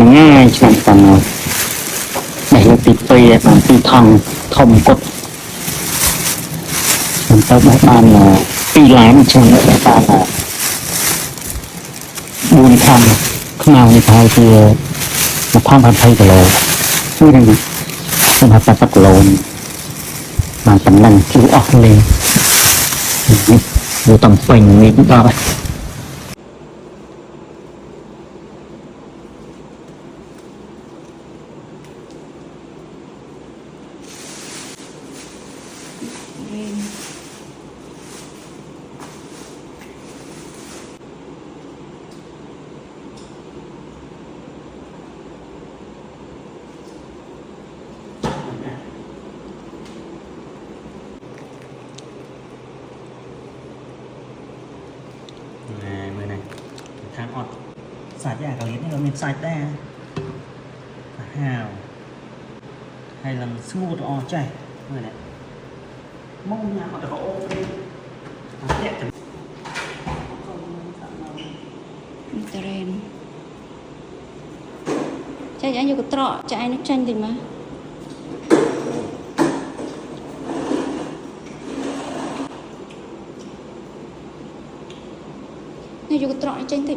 ngay chẳng còn để là tịt phê bằng tì thòng thông cốt chúng ta bắt ban là tì lán chẳng lại ban là buôn thăm không nào như thế thì một thăm hoàn thay của lô như thế này không hợp tác lộn mà tầm năng chú ọc lên vô tầm phình như chúng ta vậy mười này tháng ọt sạch ra có nó mình sạch ra hào hay là smooth o chảy người này mong nhà họ có ôm đi Internet chạy anh vô cái trọ chạy nó tranh thì mà này vô cái trọ tranh thì